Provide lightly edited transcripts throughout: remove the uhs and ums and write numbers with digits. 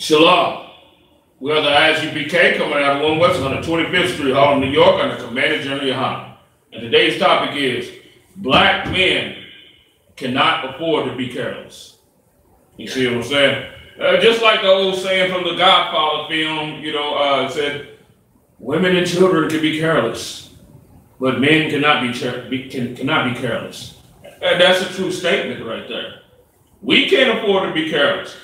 Shalom. We are the ISUPK coming out of 1 West 125th Street, Harlem, New York, on the commanded journey of Hana. And today's topic is black men cannot afford to be careless. You see what I'm saying? Just like the old saying from the Godfather film, it said, women and children can be careless, but men cannot be careless. And that's a true statement right there. We can't afford to be careless.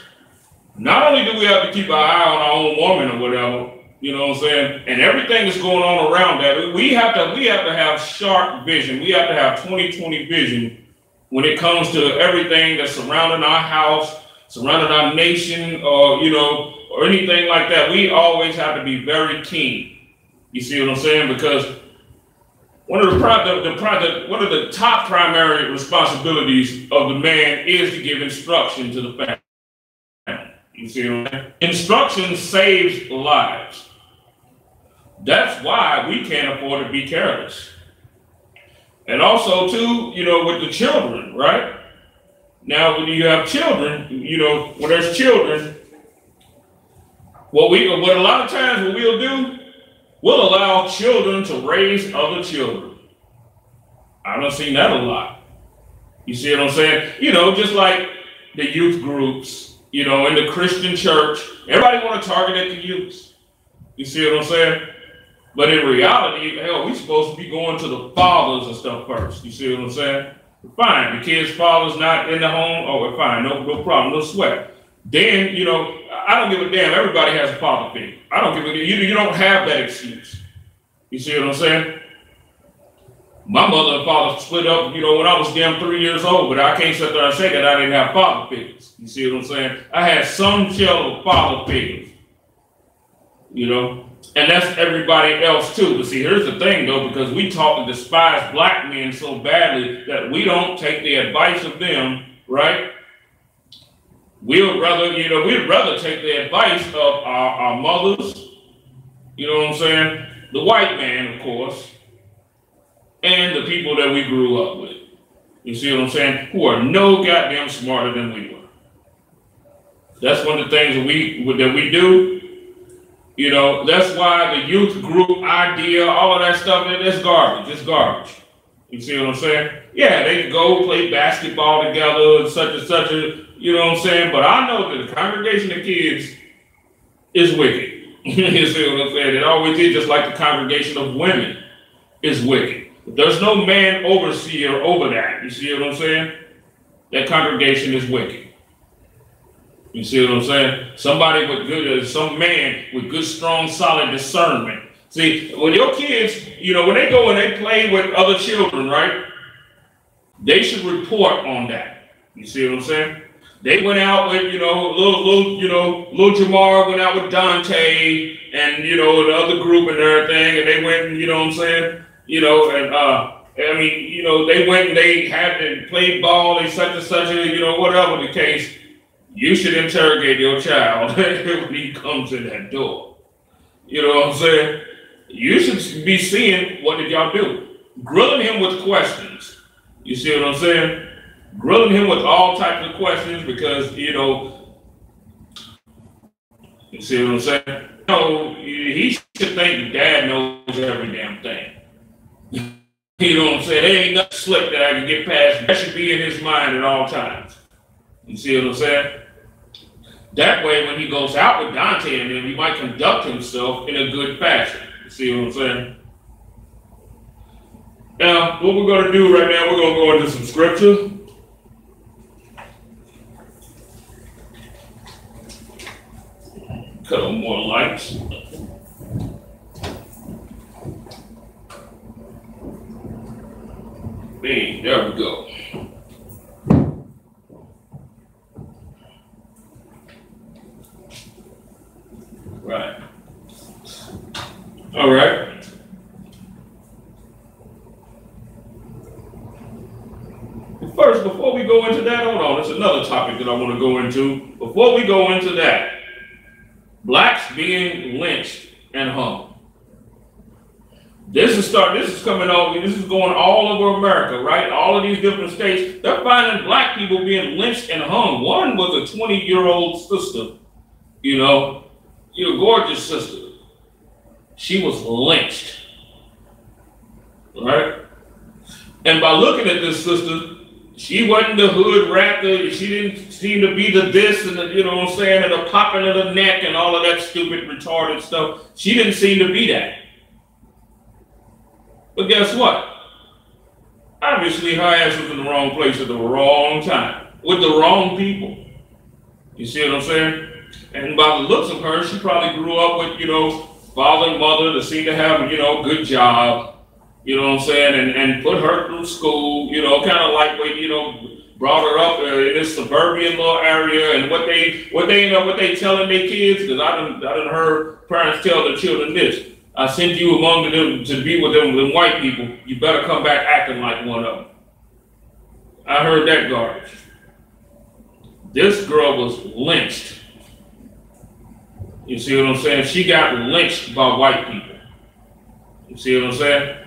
Not only do we have to keep our eye on our own woman or whatever, you know what I'm saying, and everything that's going on around that, we have to have sharp vision. We have to have 20/20 vision when it comes to everything that's surrounding our house, surrounding our nation, or anything like that. We always have to be very keen. You see what I'm saying? Because one of the top primary responsibilities of the man is to give instruction to the family. You see what I'm saying? Instruction saves lives. That's why we can't afford to be careless. And also, too, with the children, right? Now, when you have children, when there's children, what a lot of times what we'll do, we'll allow children to raise other children. I don't see that a lot. You see what I'm saying? Just like the youth groups, in the Christian church, everybody want to target at the youths. You see what I'm saying? But in reality, hell, we're supposed to be going to the fathers and stuff first. You see what I'm saying? Fine, the kid's father's not in the home. Oh, we're fine, no problem, no sweat. Then, I don't give a damn. Everybody has a father figure. I don't give a damn. You don't have that excuse. You see what I'm saying? My mother and father split up, when I was damn 3 years old, but I can't sit there and say that I didn't have father figures. You see what I'm saying? I had some shell of father figures, and that's everybody else too. But see, here's the thing though, because we taught to despise black men so badly that we don't take the advice of them, right? We'd rather take the advice of our mothers, you know what I'm saying? The white man, of course, and the people that we grew up with. You see what I'm saying? Who are no goddamn smarter than we were. That's one of the things that we do. That's why the youth group idea, all of that stuff, that's garbage. It's garbage. You see what I'm saying? Yeah, they can go play basketball together and such, you know what I'm saying? But I know that the congregation of kids is wicked. You see what I'm saying? It always is, just like the congregation of women is wicked. There's no man overseer over that. You see what I'm saying? That congregation is wicked. You see what I'm saying? Somebody with some man with good, strong, solid discernment. See, when your kids, when they go and they play with other children, right? They should report on that. You see what I'm saying? They went out with, little Jamar went out with Dante and, the other group and everything, and they went and, what I'm saying? They went and they had to play ball and such, whatever the case. You should interrogate your child when he comes in that door. You know what I'm saying? You should be seeing, what did y'all do? Grilling him with questions. You see what I'm saying? Grilling him with all types of questions because, you see what I'm saying? He should think dad knows every damn thing. You know what I'm saying? There ain't nothing slick that I can get past. That should be in his mind at all times. You see what I'm saying? That way, when he goes out with Dante and them, he might conduct himself in a good fashion. You see what I'm saying? Now, what we're going to do right now, we're going to go into some scripture. Cut on more lights. Bang, there we go. Right. All right. First, before we go into that, hold on, there's another topic that I want to go into. Before we go into that, blacks being lynched and hung. This is coming over, this is going all over America, right? All of these different states, they're finding black people being lynched and hung. One was a 20-year-old sister You know, your gorgeous sister, she was lynched, right? And by looking at this sister, she wasn't the hood rat. She didn't seem to be the this and the, you know what I'm saying, and the popping of the neck and all of that stupid, retarded stuff. She didn't seem to be that. But guess what? Obviously, her ass was in the wrong place at the wrong time with the wrong people. You see what I'm saying? And by the looks of her, she probably grew up with, you know, father and mother that seemed to have, you know, good job. You know what I'm saying, and put her through school, you know, kind of lightweight, you know, brought her up in this suburban little area, and what they telling their kids, because I done heard parents tell their children this: I sent you among them to be with them white people. You better come back acting like one of them. I heard that garbage. This girl was lynched. You see what I'm saying? She got lynched by white people. You see what I'm saying?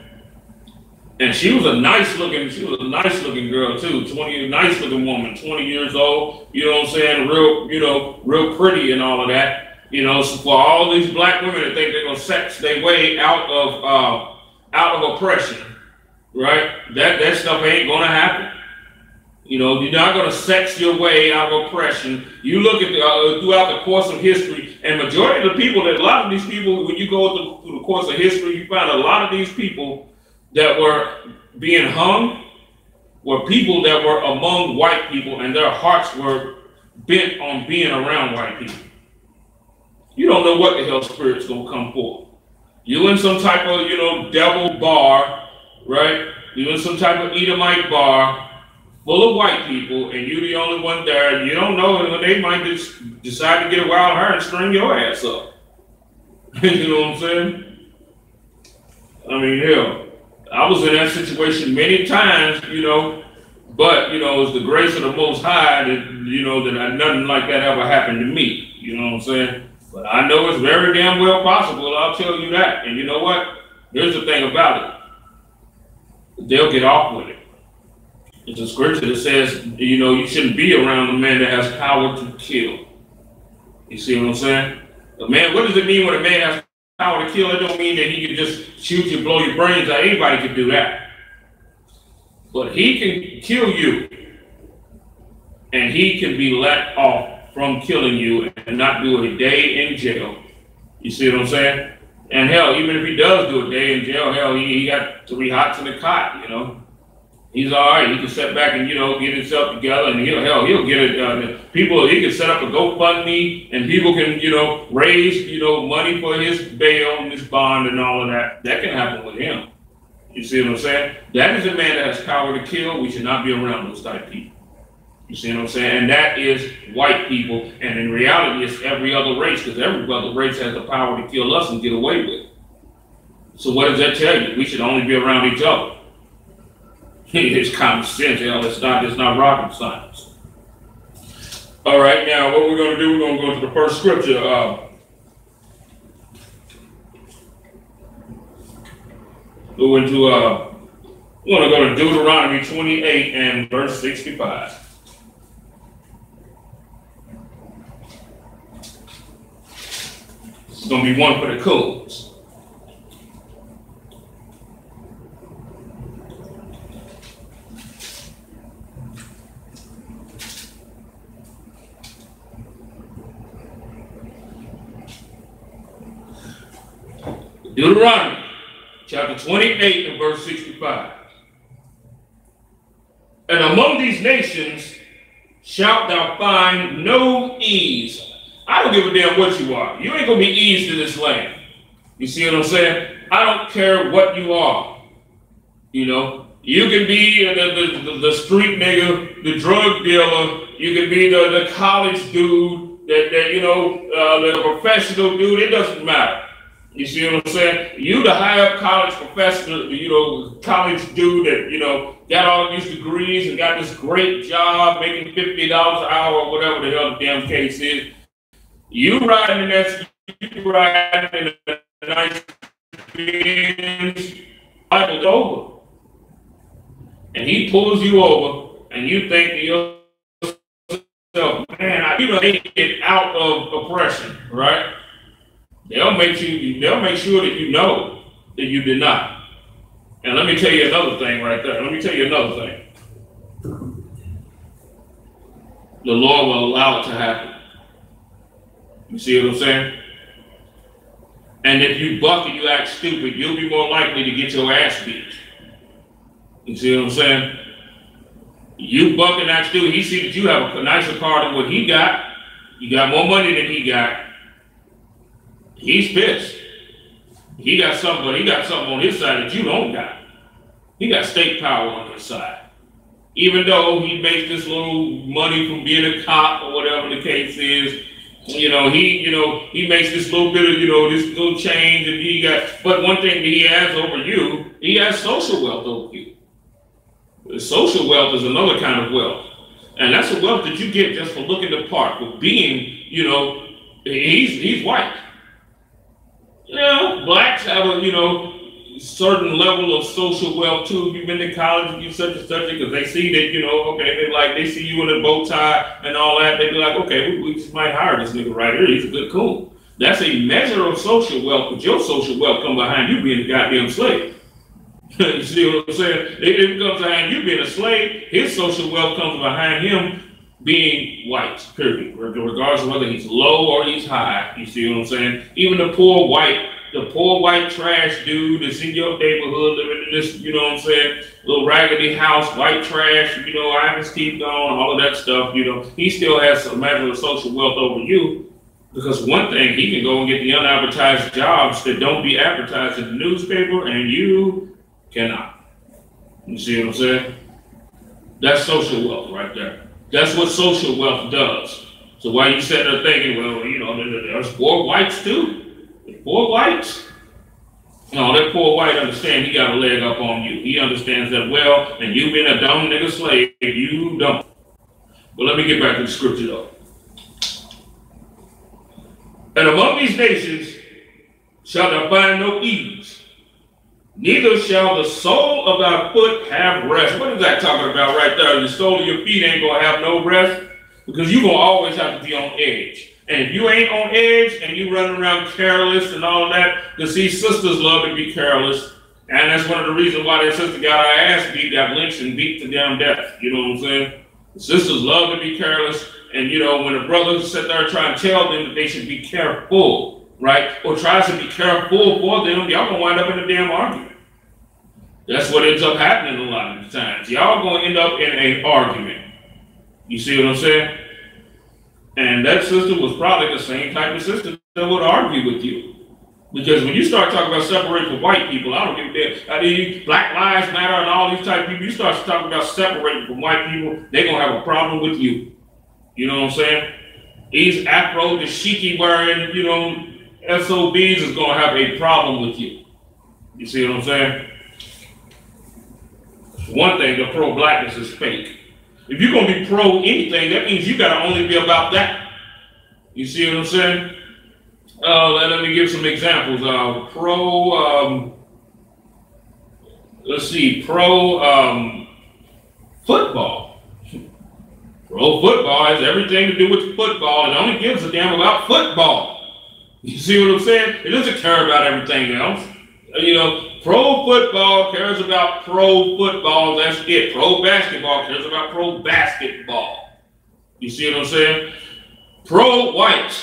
And she was a nice looking girl too. Nice looking woman, 20 years old, you know what I'm saying? Real pretty and all of that. You know, so for all these black women that think they're gonna sex their way out of oppression, right? That stuff ain't gonna happen. You know, you're not gonna sex your way out of oppression. You look at throughout the course of history, and majority of the people, a lot of these people, when you go through the course of history, you find a lot of these people that were being hung were people that were among white people, and their hearts were bent on being around white people. You don't know what the hell spirit's gonna come for. You in some type of, you know, devil bar, right? You in some type of Edomite bar full of white people, and you the only one there. You don't know when they might just decide to get a wild hair and string your ass up. You know what I'm saying? I mean, hell, I was in that situation many times, you know, but, you know, it's the grace of the Most High that, you know, that nothing like that ever happened to me. You know what I'm saying? But I know it's very damn well possible, I'll tell you that. And you know what? Here's the thing about it. They'll get off with it. It's a scripture that says, you know, you shouldn't be around a man that has power to kill. You see what I'm saying? A man, what does it mean when a man has power to kill? It don't mean that he can just shoot you, blow your brains out. Anybody can do that. But he can kill you, and he can be let off from killing you and not do a day in jail. You see what I'm saying? And hell, even if he does do a day in jail, hell, he got 3 hots in the cot, you know. He's all right. He can sit back and, you know, get himself together, and he'll get it. People, he can set up a GoFundMe, and people can, you know, raise, you know, money for his bail and his bond and all of that. That can happen with him. You see what I'm saying? That is a man that has power to kill. We should not be around those type of people. You see what I'm saying? And that is white people. And in reality, it's every other race, because every other race has the power to kill us and get away with it. So what does that tell you? We should only be around each other. It's common sense. Hell, it's not rocket science. All right, now what we're going to do, we're going to go to the first scripture. We want to go to Deuteronomy 28 and verse 65. It's going to be one for the codes. Deuteronomy chapter 28 and verse 65. And among these nations shalt thou find no ease. I don't give a damn what you are. You ain't gonna be eased to this land. You see what I'm saying? I don't care what you are. You know, you can be the street nigga, the drug dealer. You can be the college dude, that you know, the professional dude. It doesn't matter. You see what I'm saying? You the high up college professor, you know, college dude that, you know, got all these degrees and got this great job making $50 an hour or whatever the hell the damn case is. You riding in a nice Benz, Bible's over. And he pulls you over and you think to yourself, man, make it out of oppression, right? They'll make sure that you know that you did not. And let me tell you another thing right there. Let me tell you another thing. The Lord will allow it to happen. You see what I'm saying? And if you buck and you act stupid, you'll be more likely to get your ass beat. You see what I'm saying? You buck and act stupid, he see that you have a nicer car than what he got. You got more money than he got. He's pissed. He got something on his side that you don't got. He got state power on his side. Even though he makes this little money from being a cop or whatever the case is, he makes this little bit of, this little change, and but one thing that he has over you, he has social wealth over you. Social wealth is another kind of wealth. And that's a wealth that you get just for looking the part, for being, he's white. Blacks have a, certain level of social wealth too. If you've been to college and you such and such, because they see that, they see you in a bow tie and all that, they be like, okay, we just might hire this nigga right here. He's a good coon. That's a measure of social wealth, but your social wealth come behind you being a goddamn slave. You see what I'm saying? It comes behind you being a slave. His social wealth comes behind him being white, period. Regardless of whether he's low or he's high. You see what I'm saying? Even the poor white trash dude that's in your neighborhood living in this, little raggedy house, white trash, Ivan's teeth gone, all of that stuff, he still has a measure of social wealth over you. Because one thing, he can go and get the unadvertised jobs that don't be advertised in the newspaper, and you cannot. You see what I'm saying? That's social wealth right there. That's what social wealth does. So while you sit there thinking, well, there's poor whites too. There's poor whites. No, that poor white understand he got a leg up on you. He understands that well, and you being a dumb nigga slave, you don't. But let me get back to the scripture though. And among these nations shall thou find no ease, neither shall the sole of thy foot have rest. What is that talking about right there? The sole of your feet ain't going to have no rest, because you're going to always have to be on edge. And if you ain't on edge and you running around careless and all that, because see, sisters love to be careless. And that's one of the reasons why their sister got her ass beat, got lynched and beat to damn death. You know what I'm saying? The sisters love to be careless. And, when a brother sit there trying to tell them that they should be careful, right? Or tries to be careful for them, y'all going to wind up in a damn argument. That's what ends up happening a lot of the times. Y'all going to end up in an argument. You see what I'm saying? And that sister was probably the same type of sister that would argue with you. Because when you start talking about separating from white people, I don't give a damn. Black Lives Matter and all these type of people, you start talking about separating from white people, they're going to have a problem with you. You know what I'm saying? These Afro, the shiki wearing, SOBs is going to have a problem with you. You see what I'm saying? One thing, the pro-blackness is fake. If you're going to be pro anything, that means you got to only be about that. You see what I'm saying? Let me give some examples. Football. Pro football has everything to do with football and only gives a damn about football. You see what I'm saying? It doesn't care about everything else. Pro football cares about pro football, that's it. Pro basketball cares about pro basketball. You see what I'm saying? Pro white.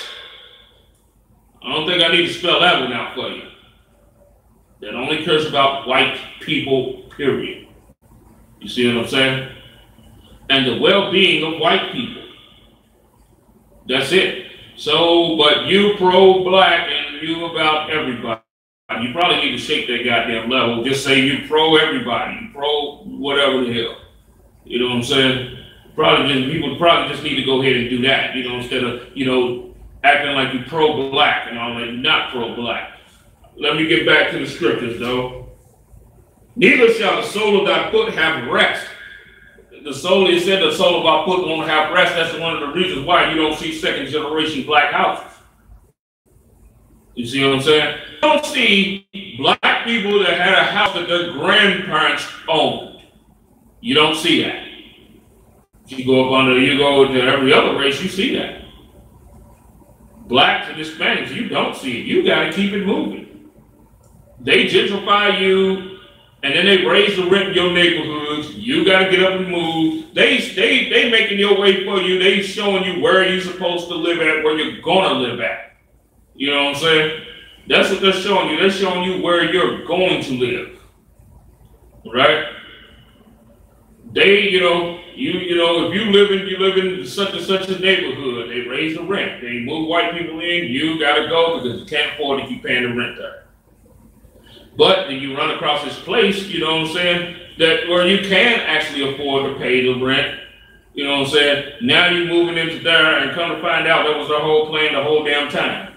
I don't think I need to spell that one out for you. That only cares about white people, period. You see what I'm saying? And the well-being of white people. That's it. So, but you pro-black and you about everybody. You probably need to shake that goddamn level. Just say you pro everybody, you pro whatever the hell. You know what I'm saying? People probably just need to go ahead and do that, instead of, acting like you pro-black and all that. You're not pro-black. Let me get back to the scriptures, though. Neither shall the sole of thy foot have rest. It said the sole of our foot won't have rest. That's one of the reasons why you don't see second generation black houses. You see what I'm saying? You don't see black people that had a house that their grandparents owned. You don't see that. You go to every other race, you see that. Blacks and Hispanics, you don't see it. You got to keep it moving. They gentrify you, and then they raise the rent in your neighborhoods. You got to get up and move. They making your way for you. They showing you where you're supposed to live at, where you're gonna live at. You know what I'm saying? That's what they're showing you. They're showing you where you're going to live. Right? They, if you live in such and such a neighborhood, they raise the rent. They move white people in, you gotta go because you can't afford to keep paying the rent there. But then you run across this place, you know what I'm saying, that where you can actually afford to pay the rent. You know what I'm saying? Now you're moving into there, and come to find out that was their whole plan the whole damn time.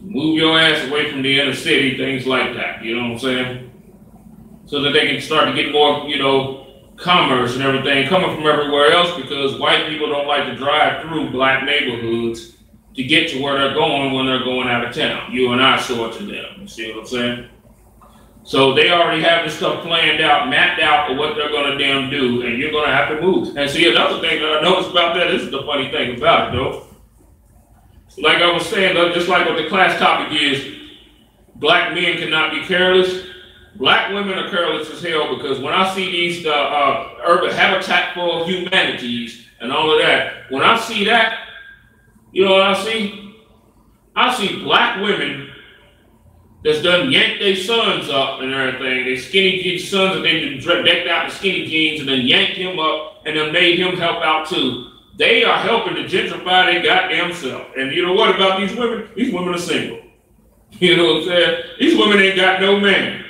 Move your ass away from the inner city, things like that, you know what I'm saying? So that they can start to get more, commerce and everything coming from everywhere else, because white people don't like to drive through black neighborhoods to get to where they're going when they're going out of town. You and I show it to them, you see what I'm saying? So they already have this stuff planned out, mapped out of what they're gonna damn do, and you're gonna have to move. And see, another thing that I noticed about that, this is the funny thing about it though. Like I was saying, just like what the class topic is, black men cannot be careless. Black women are careless as hell, because when I see these urban Habitat for Humanities and all of that, when I see that, you know what I see? I see black women that's done yanked their sons up and everything. They skinny jeans sons, and they decked out the skinny jeans and then yanked him up and then made him help out too. They are helping to gentrify their goddamn self. And you know what about these women? These women are single. You know what I'm saying? These women ain't got no man.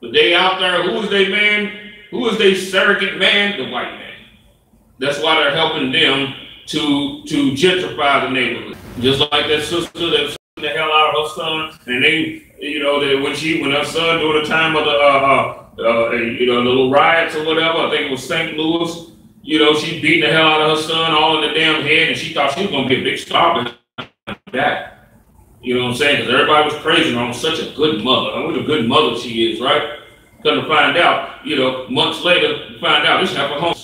But they out there, who is their man? Who is their surrogate man? The white man. That's why they're helping them to gentrify the neighborhood. Just like that sister that's the hell out of her son, and they, when her son during the time of the little riots or whatever, I think it was St. Louis, she beating the hell out of her son all in the damn head, and she thought she was gonna be a big star behind that. You know what I'm saying? Because everybody was praising her on such a good mother. I mean, what a good mother she is, right? Come to find out, months later, find out this happened home.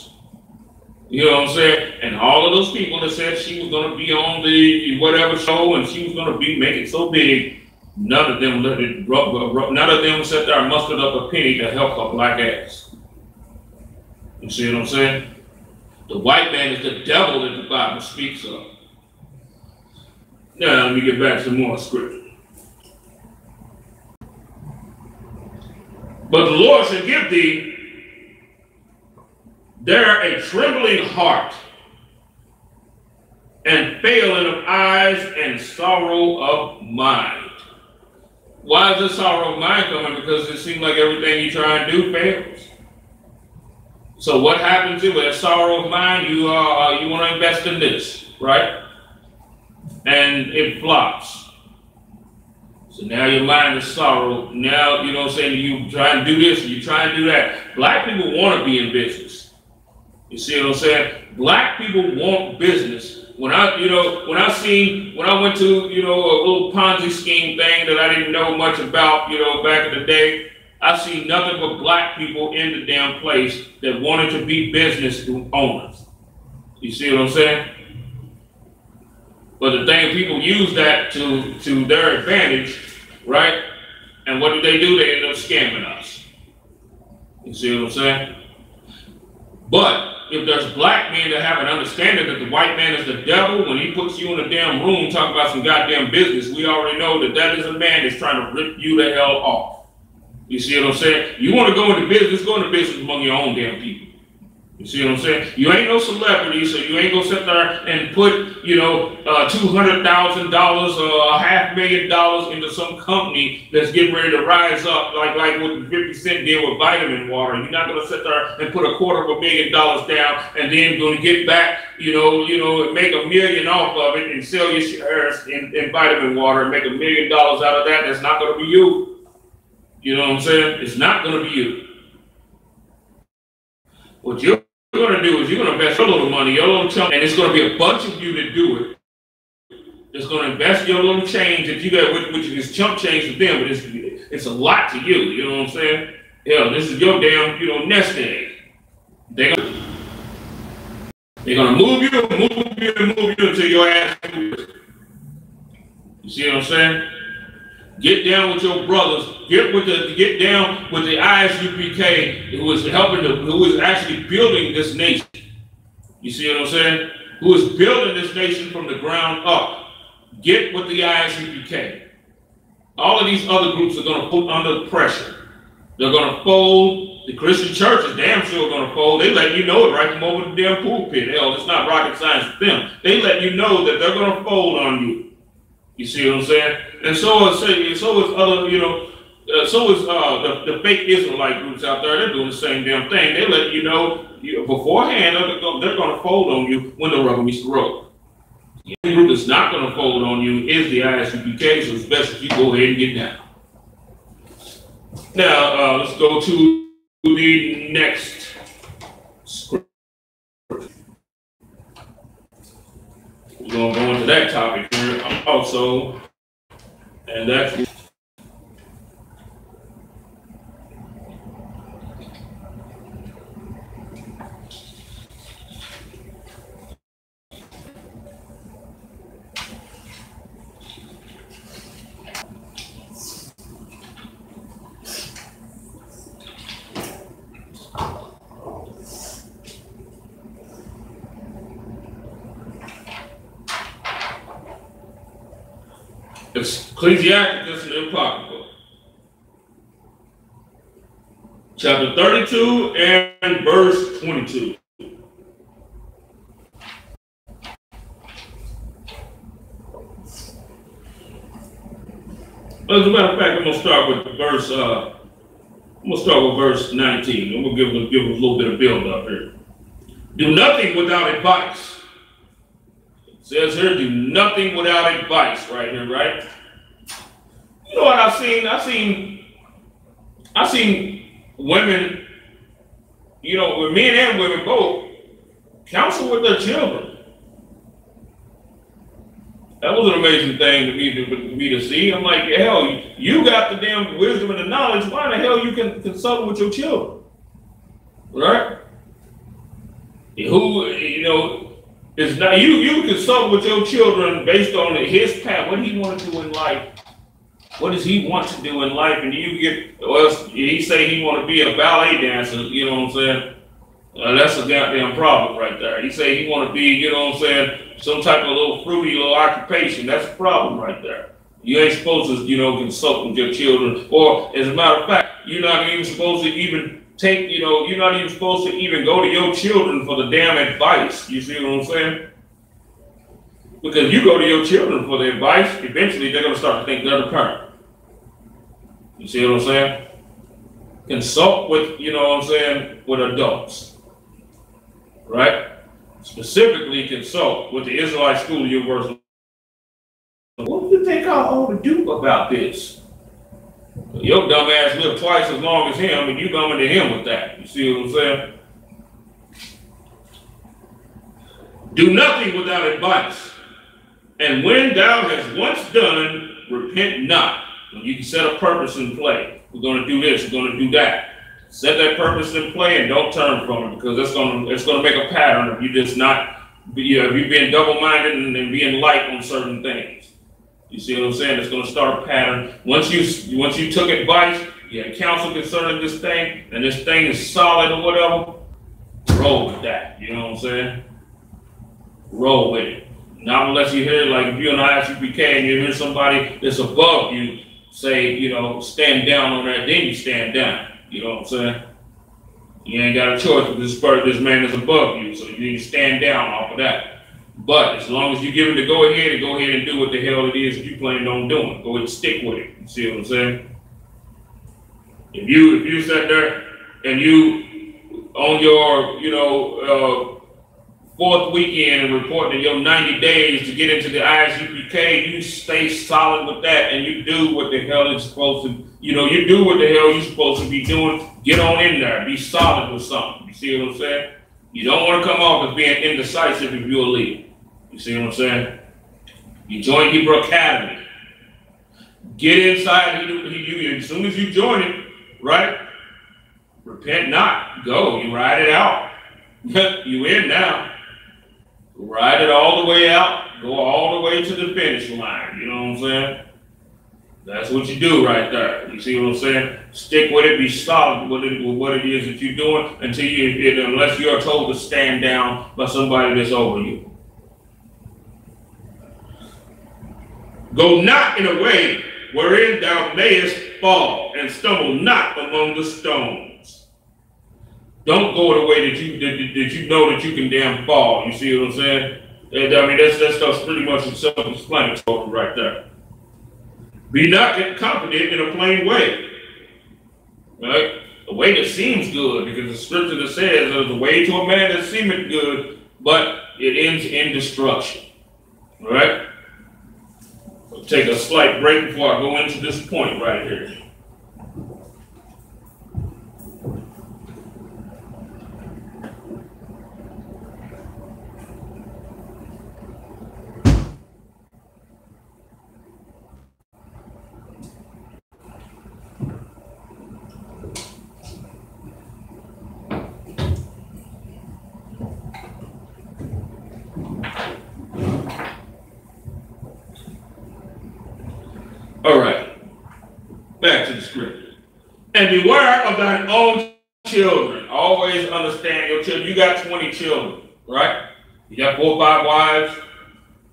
You know what I'm saying? And all of those people that said she was going to be on the whatever show and she was going to be making so big, none of them sat there and mustered up a penny to help her black ass. You see what I'm saying? The white man is the devil that the Bible speaks of. Now, let me get back to more scripture. But the Lord shall give thee there a trembling heart, and failing of eyes, and sorrow of mind. Why is this sorrow of mind coming? Because it seems like everything you try and do fails. So what happens with a sorrow of mind? You want to invest in this, right? And it flops. So now your mind is sorrow. Now, you know what I'm saying, you try and do this, and you try and do that. Black people want to be in business. You see what I'm saying? Black people want business. When I went to, a little Ponzi scheme thing that I didn't know much about, back in the day, I see nothing but black people in the damn place that wanted to be business owners. You see what I'm saying? But the thing, people use that to their advantage, right? And what do? They end up scamming us. You see what I'm saying? But if there's black men that have an understanding that the white man is the devil, when he puts you in a damn room talking about some goddamn business, we already know that is a man that's trying to rip you the hell off. You see what I'm saying? You want to go into business among your own damn people. You see what I'm saying? You ain't no celebrity, so you ain't gonna sit there and put, $200,000 or $500,000 into some company that's getting ready to rise up, like what 50 Cent did with vitamin water. You're not gonna sit there and put $250,000 down and then gonna get back, make $1 million off of it and sell your shares in vitamin water and make $1 million out of that. That's not gonna be you. You know what I'm saying? It's not gonna be you. What you're going to do is you're going to invest your little money, your little chunk, and it's going to be a bunch of you that do it. It's going to invest your little change that you got, which is chump change to them, but it's a lot to you. You know what I'm saying? Hell, this is your damn, nest egg. They're gonna move you, move you, and move you until your ass moves. You see what I'm saying? Get down with your brothers. Get down with the ISUPK who is who is actually building this nation. You see what I'm saying? Who is building this nation from the ground up. Get with the ISUPK. All of these other groups are going to put under pressure. They're going to fold. The Christian church is damn sure going to fold. They let you know it right from over the damn pulpit. Hell, it's not rocket science for them. They let you know that they're going to fold on you. You see what I'm saying? And so is other, so is the fake Israelite groups out there. They're doing the same damn thing. They let you know beforehand they're going to fold on you when the rubber meets the road. The only group that's not going to fold on you is the ISUPK, so it's best if you go ahead and get down. Now, let's go to the next script. We're going to go into that topic here also, and that's Ecclesiasticus and the Apocrypha, chapter 32 and verse 22. As a matter of fact, I'm gonna start with verse 19. I'm gonna give a little bit of build up here. Do nothing without advice. It says here, do nothing without advice, right here, right? You know what I've seen? I've seen women, men and women both, counsel with their children. That was an amazing thing to me to see. I'm like, hell, you got the damn wisdom and the knowledge. Why the hell you can consult with your children? Right? It's not you consult with your children based on his path, what he want to do in life. What does he want to do in life? And he say he want to be a ballet dancer, you know what I'm saying? That's a goddamn problem right there. He say he want to be, you know what I'm saying, some type of little fruity little occupation. That's a problem right there. You ain't supposed to, consult with your children. Or as a matter of fact, you're not even supposed to even you're not even supposed to even go to your children for the damn advice. You see what I'm saying? Because you go to your children for the advice, eventually they're going to start to think they're the parent. You see what I'm saying? Consult with, with adults. Right? Specifically consult with the Israelite School University. What do you think I ought to do about this? Your dumb ass lived twice as long as him, and you coming to him with that. You see what I'm saying? Do nothing without advice. And when thou hast once done, repent not. You can set a purpose in play. We're going to do this, we're going to do that. Set that purpose in play and don't turn from it, because it's going to make a pattern of you just not, if you're being double-minded and being light on certain things. You see what I'm saying? It's going to start a pattern. Once you took advice, you had counsel concerning this thing, and this thing is solid or whatever, roll with that. You know what I'm saying? Roll with it. Not unless you hear, like if you're an ISUPK and you hear somebody that's above you say, stand down on that, then you stand down. You know what I'm saying? You ain't got a choice with this man is above you, so you need to stand down off of that. But as long as you give him the go ahead and do what the hell it is you plan on doing. Go ahead and stick with it. You see what I'm saying? If you sat there and you on your fourth weekend and reporting your 90 days to get into the ISUPK, you stay solid with that and you do what the hell it's supposed to, you do what the hell you're supposed to be doing. Get on in there. Be solid with something. You see what I'm saying? You don't want to come off as being indecisive if you're a leader. You see what I'm saying? You join Hebrew Academy. Get inside. As soon as you join it, right? Repent not. Go. You ride it out. You in now. Ride it all the way out, go all the way to the finish line. You know what I'm saying? That's what you do right there. You see what I'm saying? Stick with it, be solid with what it is that you're doing unless you're told to stand down by somebody that's over you. Go not in a way wherein thou mayest fall, and stumble not among the stones. Don't go in a way that you know that you can damn fall. You see what I'm saying? I mean, that stuff's pretty much self-explanatory right there. Be not confident in a plain way, right? A way that seems good, because the scripture that says there's a way to a man that seemeth good, but it ends in destruction, all right? I'll take a slight break before I go into this point right here. All right, back to the scripture. And beware of thine own children. Always understand your children. You got 20 children, right? You got 4 or 5 wives.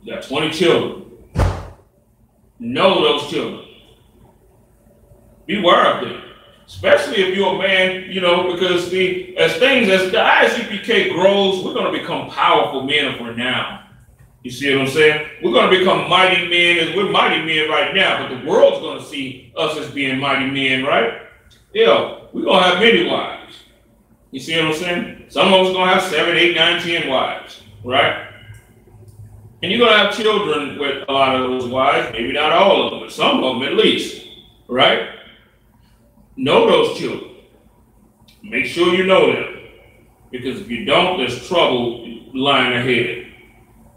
You got 20 children. Know those children. Beware of them. Especially if you're a man, you know, because as the ISUPK grows, we're going to become powerful men for now. You see what I'm saying? We're going to become mighty men, as we're mighty men right now, but the world's going to see us as being mighty men, right? Yeah, we're going to have many wives. You see what I'm saying? Some of us are going to have 7, 8, 9, 10 wives, right? And you're going to have children with a lot of those wives, maybe not all of them, but some of them at least, right? Know those children. Make sure you know them, because if you don't, there's trouble lying ahead.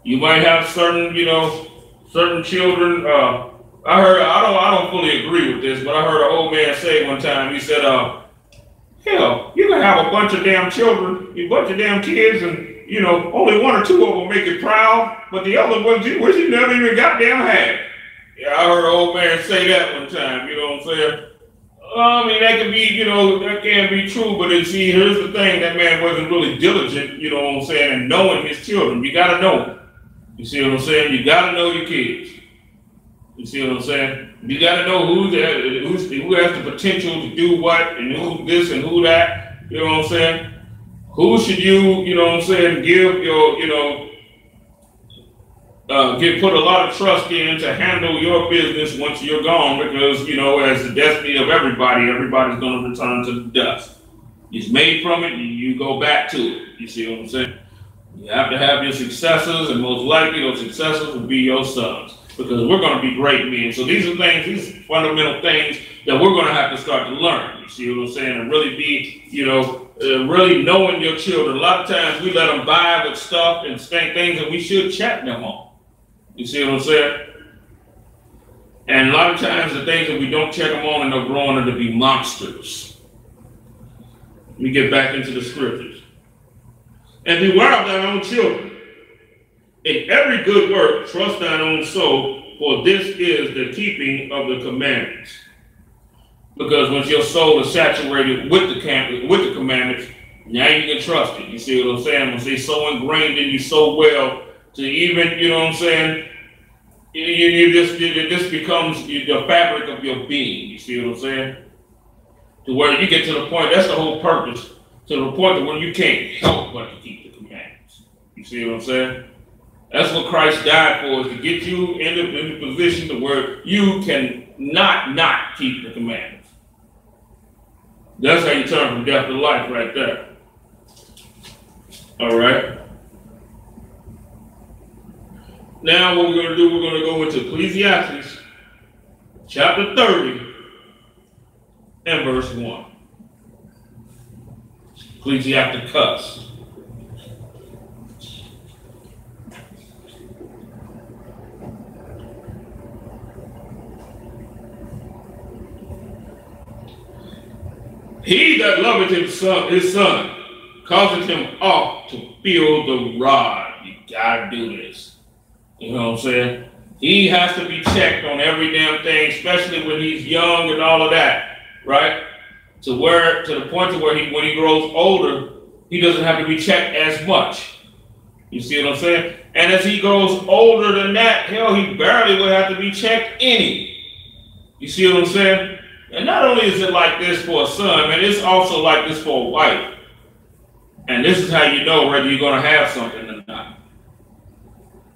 You might have certain children. I don't fully agree with this, but I heard an old man say one time. He said, "Hell, you can have a bunch of damn children, a bunch of damn kids, and only 1 or 2 of them make you proud, but the other ones you wish you never even goddamn had." Yeah, I heard an old man say that one time. You know what I'm saying? I mean, that can be, that can be true, but see, here's the thing: that man wasn't really diligent. You know what I'm saying? In knowing his children, you got to know them. You see what I'm saying? You got to know your kids. You see what I'm saying? You got to know who has the potential to do what, and who this and who that. You know what I'm saying? Who should you know what I'm saying, give your, put a lot of trust in to handle your business once you're gone, because, as the destiny of everybody's going to return to the dust. It's made from it, and you go back to it. You see what I'm saying? You have to have your successors, and most likely those successors will be your sons, because we're going to be great men. So these are things, these fundamental things that we're going to have to start to learn. You see what I'm saying? And really be, really knowing your children. A lot of times we let them vibe with stuff and things that we should check them on. You see what I'm saying? And a lot of times the things that we don't check them on, and they're growing up to be monsters. Let me get back into the scriptures. And beware of thine own children. In every good work, trust thine own soul, for this is the keeping of the commandments. Because once your soul is saturated with the commandments, now you can trust it. You see what I'm saying? Once they're so ingrained in you so well, to even, you know what I'm saying, it just becomes the fabric of your being. You see what I'm saying? To where you get to the point, that's the whole purpose, to the point where you can't help but to keep the commandments. You see what I'm saying? That's what Christ died for, is to get you in the position to where you can not keep the commandments. That's how you turn from death to life right there. All right. Now what we're going to do, we're going to go into Ecclesiastes chapter 30 and verse 1. Ecclesiasticus. He that loveth his son causeth him oft to feel the rod. You gotta do this. You know what I'm saying? He has to be checked on every damn thing, especially when he's young and all of that, right? To the point to where when he grows older, he doesn't have to be checked as much. You see what I'm saying? And as he grows older than that, hell, he barely will have to be checked any. You see what I'm saying? And not only is it like this for a son, man, it's also like this for a wife. And this is how you know whether you're going to have something or not.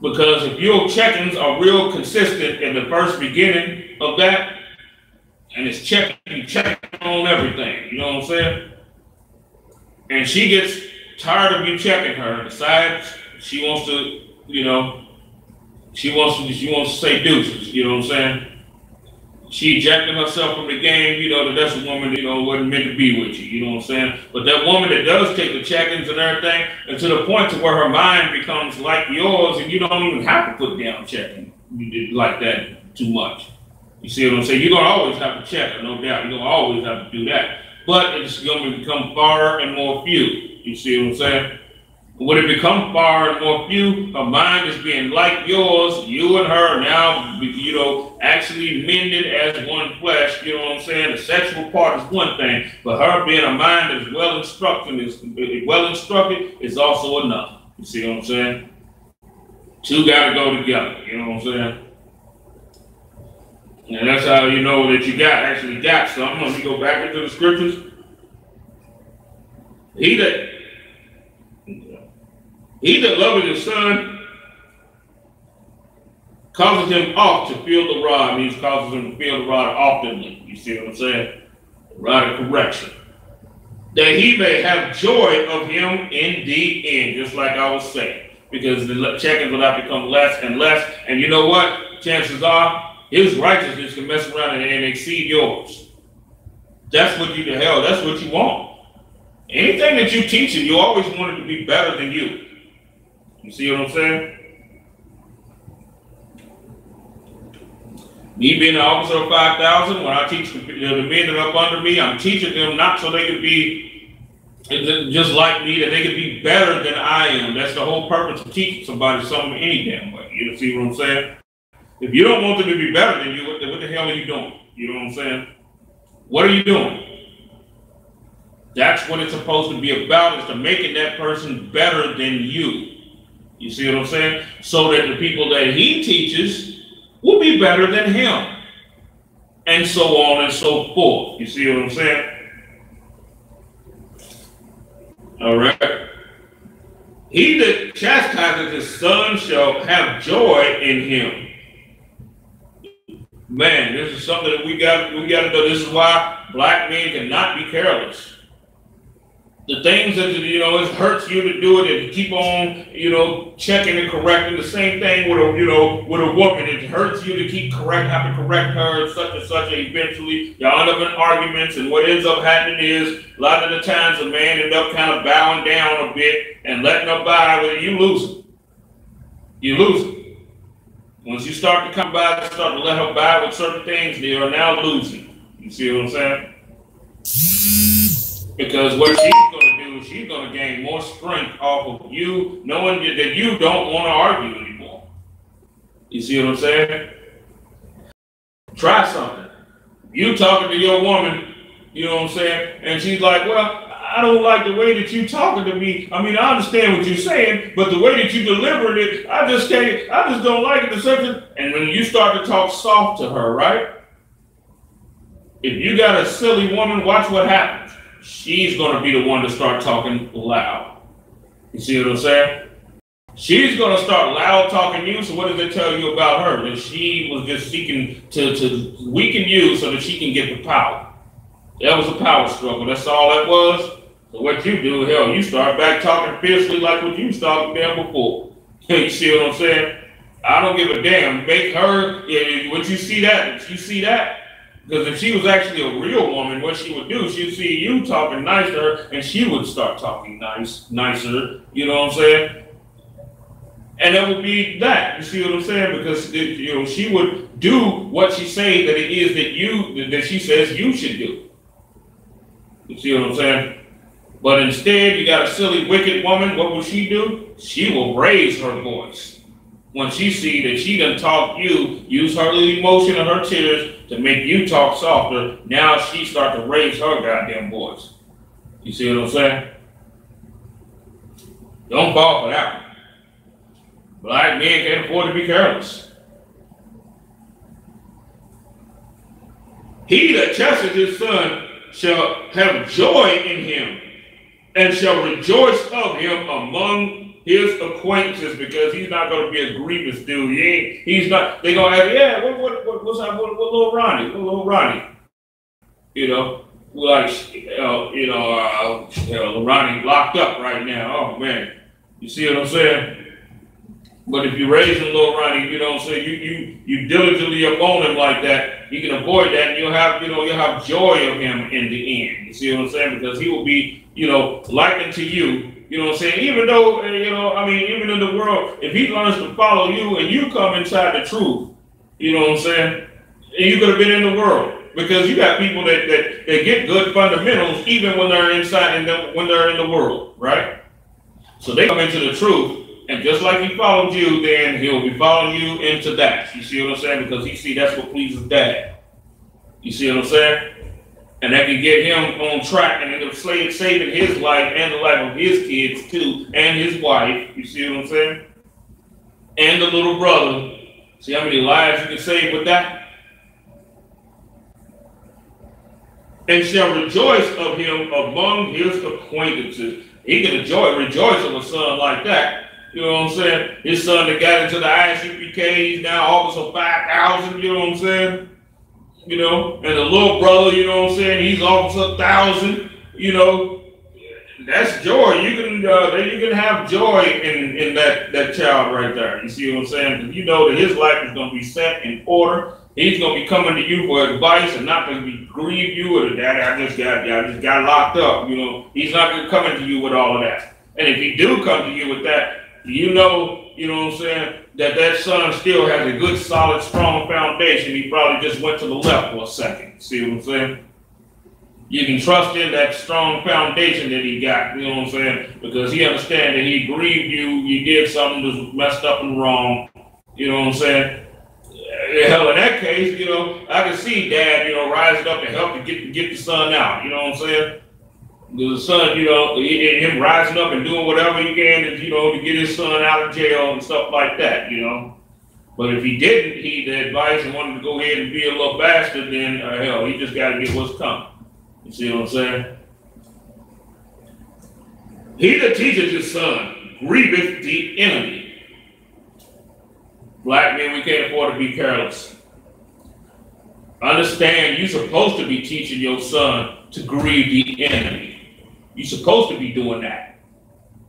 Because if your check-ins are real consistent in the first beginning of that, and it's checking on everything, you know what I'm saying? And she gets tired of you checking her and decides she wants to, you know, she wants to say deuces, you know what I'm saying? She ejected herself from the game, you know, that's a woman, you know, wasn't meant to be with you, you know what I'm saying? But that woman that does take the check-ins and everything, and to the point to where her mind becomes like yours, and you don't even have to put down checking like that too much. You see what I'm saying? You're going to always have to check her, no doubt. You're going to always have to do that. But it's going to become far and more few. You see what I'm saying? When it becomes far and more few, her mind is being like yours, you and her now, you know, actually mended as one flesh, you know what I'm saying? The sexual part is one thing, but her being a mind that is well instructed is also enough. You see what I'm saying? Two got to go together, you know what I'm saying? And that's how you know that you actually got something. Let me go back into the scriptures. He that loveth his son causes him oft to feel the rod. Means causes him to feel the rod oftenly. You see what I'm saying? The rod of correction. That he may have joy of him in the end, just like I was saying. Because the check-ins will not become less and less. And you know what? Chances are, his righteousness can mess around and exceed yours. That's what that's what you want. Anything that you teach him, you always want it to be better than you. You see what I'm saying? Me being an officer of 5,000, when I teach the men that are up under me, I'm teaching them not so they can be just like me, that they can be better than I am. That's the whole purpose of teaching somebody something any damn way. You see what I'm saying? If you don't want them to be better than you, what the hell are you doing? You know what I'm saying? What are you doing? That's what it's supposed to be about, is to making that person better than you. You see what I'm saying? So that the people that he teaches will be better than him. And so on and so forth. You see what I'm saying? All right. He that chastises his son shall have joy in him. Man, this is something that we got to do. This is why black men cannot be careless. The things that, you know, it hurts you to do it and keep on, you know, checking and correcting. The same thing with with a woman. It hurts you to have to correct her and such, and eventually y'all end up in arguments, and what ends up happening is a lot of the times a man ends up kind of bowing down a bit and letting her by, but you lose it. You lose it. Once you start to come by and start to let her by with certain things, they are now losing. You see what I'm saying? Because what she's going to do is she's going to gain more strength off of you, knowing that you don't want to argue anymore. You see what I'm saying? Try something. You talking to your woman, you know what I'm saying, and she's like, well, I don't like the way that you talking to me. I mean, I understand what you're saying, but the way that you delivered it, I just don't like it. And when you start to talk soft to her, right? If you got a silly woman, watch what happens. She's going to be the one to start talking loud. You see what I'm saying? She's going to start loud talking you. So what does it tell you about her? That she was just seeking to weaken you so that she can get the power. That was a power struggle. That's all that was. So what you do, hell, you start back talking fiercely like what you was talking down before. You see what I'm saying? I don't give a damn. Make her, when you see that, because if she was actually a real woman, what she would do, she'd see you talking nice to her, and she would start talking nicer, you know what I'm saying? And that would be that, you see what I'm saying? Because she would do what she say that it is that she says you should do. You see what I'm saying? But instead, you got a silly, wicked woman. What will she do? She will raise her voice. When she see that she done talk you, use her little emotion and her tears to make you talk softer, now she start to raise her goddamn voice. You see what I'm saying? Don't fall for that one. Black men can't afford to be careless. He that chastens his son shall have joy in him, and shall rejoice of him among his acquaintances, because he's not going to be a grievous dude. He's not. They're going to ask, yeah, what's up? What little Ronnie? What little Ronnie? You know, like, Ronnie locked up right now. Oh man, you see what I'm saying? But if you're raising little Ronnie, you know what I'm saying, you diligently upon him like that, you can avoid that, and you'll have joy of him in the end. You see what I'm saying? Because he will be, likened to you. You know what I'm saying? Even though, even in the world, if he learns to follow you and you come inside the truth, you know what I'm saying? And you could have been in the world. Because you got people that get good fundamentals even when they're inside and when they're in the world, right? So they come into the truth, and just like he followed you, then he'll be following you into that. You see what I'm saying? Because he see that's what pleases Dad. You see what I'm saying? And that can get him on track, and it'll saving his life and the life of his kids too, and his wife. You see what I'm saying? And the little brother. See how many lives you can save with that? And shall rejoice of him among his acquaintances. He can rejoice of a son like that. You know what I'm saying? His son that got into the ICPK, he's now officer 5,000, you know what I'm saying? And the little brother, you know what I'm saying, he's officer 1,000, that's joy. You can have joy in that child right there. You see what I'm saying? Because you know that his life is going to be set in order. He's going to be coming to you for advice and not going to be grieve you or Daddy, I just got locked up. He's not going to come into you with all of that. And if he do come to you with that, you know what I'm saying, that son still has a good, solid, strong foundation. He probably just went to the left for a second. See what I'm saying? You can trust in that strong foundation that he got, you know what I'm saying? Because he understands that he grieved you did something that was messed up and wrong, you know what I'm saying? Hell, in that case, I can see Dad, rising up and help to get the son out, you know what I'm saying? The son, him rising up and doing whatever he can to get his son out of jail and stuff like that, But if he didn't heed the advice and wanted to go ahead and be a little bastard, then hell, he just got to get what's coming. You see what I'm saying? He that teaches his son grieveth the enemy. Black men, we can't afford to be careless. Understand, you're supposed to be teaching your son to grieve the enemy. You're supposed to be doing that.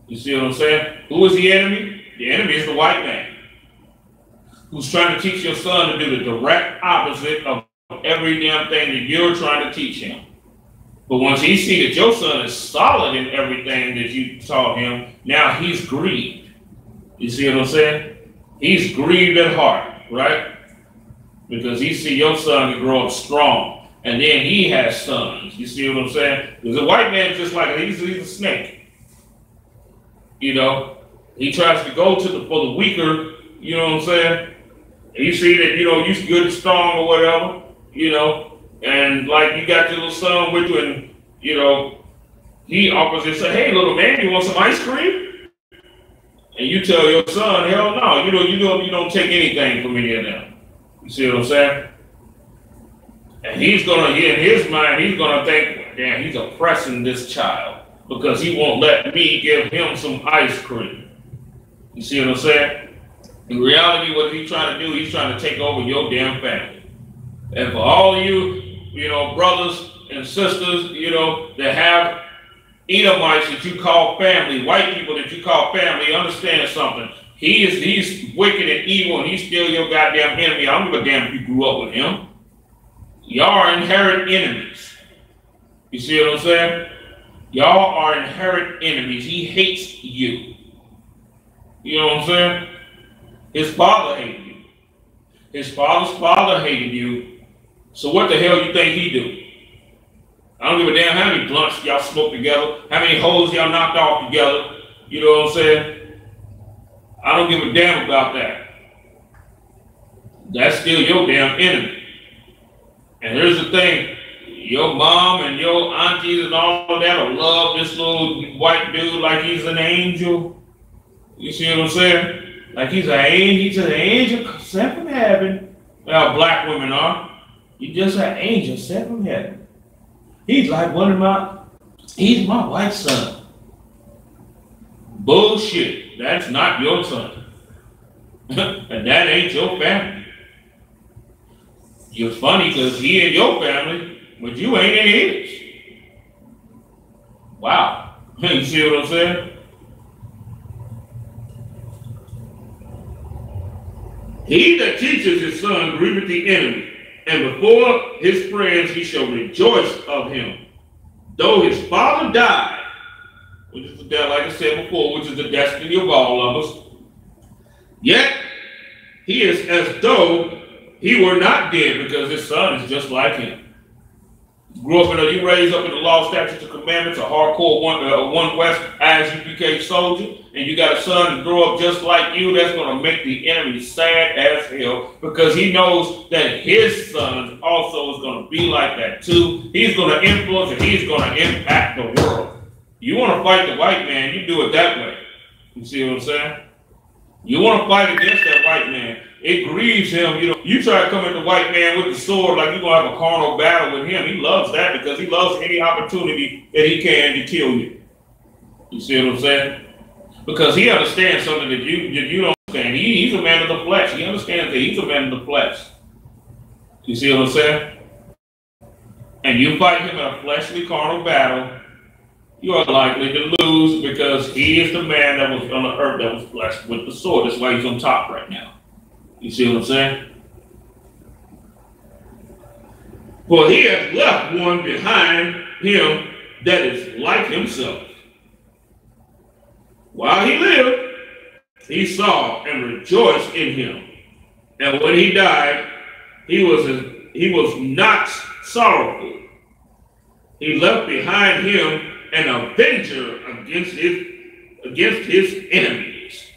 You see what I'm saying? Who is the enemy? The enemy is the white man, who's trying to teach your son to do the direct opposite of every damn thing that you're trying to teach him. But once he sees that your son is solid in everything that you taught him, now he's grieved. You see what I'm saying? He's grieved at heart, right? Because he see your son to grow up strong. And then he has sons. You see what I'm saying? Because the white man is just like, he's a snake. He tries to go for the weaker, you know what I'm saying? And you see that, you're good and strong or whatever, and like you got your little son with you and, he offers and say, hey, little man, you want some ice cream? And you tell your son, hell no, you don't take anything from any of them. You see what I'm saying? And he's gonna, in his mind, he's gonna think, damn, he's oppressing this child because he won't let me give him some ice cream. You see what I'm saying? In reality, what he's trying to do, he's trying to take over your damn family. And for all of you, brothers and sisters, that have Edomites that you call family, white people that you call family, understand something. He's wicked and evil, and he's still your goddamn enemy. I don't give a damn if you grew up with him. Y'all are inherent enemies. You see what I'm saying? Y'all are inherent enemies. He hates you. You know what I'm saying? His father hated you. His father's father hated you. So what the hell you think he do? I don't give a damn how many blunts y'all smoke together, how many holes y'all knocked off together. You know what I'm saying? I don't give a damn about that. That's still your damn enemy. And here's the thing, your mom and your aunties and all of that will love this little white dude like he's an angel. You see what I'm saying? Like he's an angel sent from heaven. Well, black women are. He's just an angel sent from heaven. He's like he's my white son. Bullshit. That's not your son. And that ain't your family. You're funny because he in your family, but you ain't in his. Wow. You see what I'm saying? He that teaches his son grieveth the enemy, and before his friends he shall rejoice of him. Though his father died, which is the death, like I said before, which is the destiny of all of us, yet he is as though he were not dead, because his son is just like him. You raised up in the law, statutes, and commandments, a hardcore one West ISUPK soldier, and you got a son to grow up just like you. That's going to make the enemy sad as hell, because he knows that his son also is going to be like that too. He's going to influence and he's going to impact the world. You want to fight the white man, you do it that way. You see what I'm saying? You want to fight against that white man. It grieves him. You try to come at the white man with the sword like you're going to have a carnal battle with him. He loves that because he loves any opportunity that he can to kill you. You see what I'm saying? Because he understands something that you don't understand. He's a man of the flesh. He understands that he's a man of the flesh. You see what I'm saying? And you fight him in a fleshly carnal battle, you are likely to lose, because he is the man that was on the earth that was blessed with the sword. That's why he's on top right now. You see what I'm saying? For he has left one behind him that is like himself. While he lived, he saw and rejoiced in him. And when he died, he was not sorrowful. He left behind him an avenger against his enemies.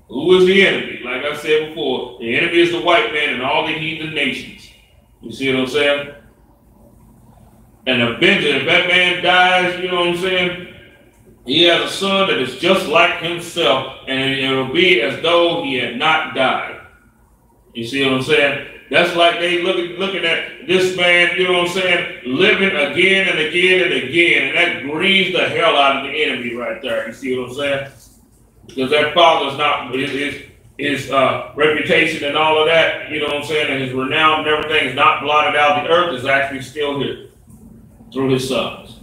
Who is the enemy? Like I said before, the enemy is the white man and all the heathen nations. You see what I'm saying? An avenger, if that man dies, you know what I'm saying? He has a son that is just like himself, and it'll be as though he had not died. You see what I'm saying? That's like they looking at this man, you know what I'm saying, living again and again and again, and that grieves the hell out of the enemy right there. You see what I'm saying? Because that father's not his reputation and all of that, you know what I'm saying, and his renown and everything is not blotted out. The earth is actually still here through his sons.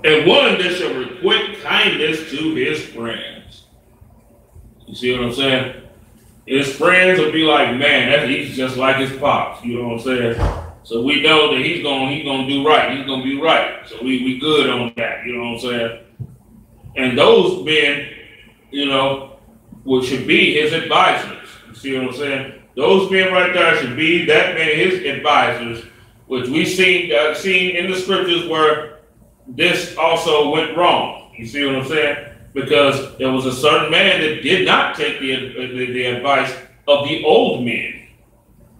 And one that shall requite kindness to his friends. You see what I'm saying? His friends will be like, man, he's just like his pops. You know what I'm saying? So we know that he's gonna do right. He's gonna be right. So we good on that. You know what I'm saying? And those men, you know, should be his advisors. You see what I'm saying? Those men right there should be that man, his advisors, which we seen in the scriptures where this also went wrong. You see what I'm saying? Because there was a certain man that did not take the advice of the old men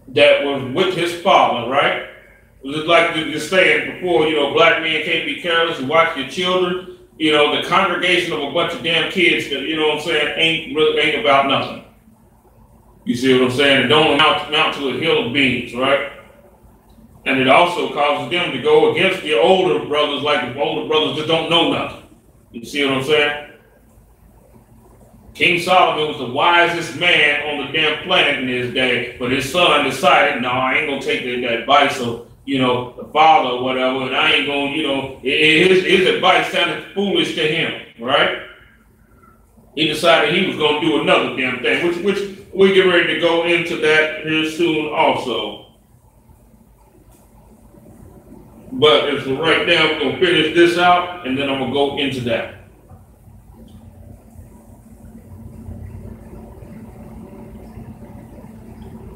that was with his father, right? It was like the saying before, you know, black men can't be careless and watch your children. You know, the congregation of a bunch of damn kids that, you know what I'm saying, ain't about nothing. You see what I'm saying? And don't mount to a hill of beans, right? And it also causes them to go against the older brothers, like the older brothers that don't know nothing. You see what I'm saying? King Solomon was the wisest man on the damn planet in his day, but his son decided, no, I ain't gonna take the advice of, you know, the father or whatever, and I ain't gonna, you know, his advice sounded foolish to him, right? He decided he was gonna do another damn thing, which we get ready to go into that here soon also. But as for right now, we're going to finish this out, and then I'm going to go into that.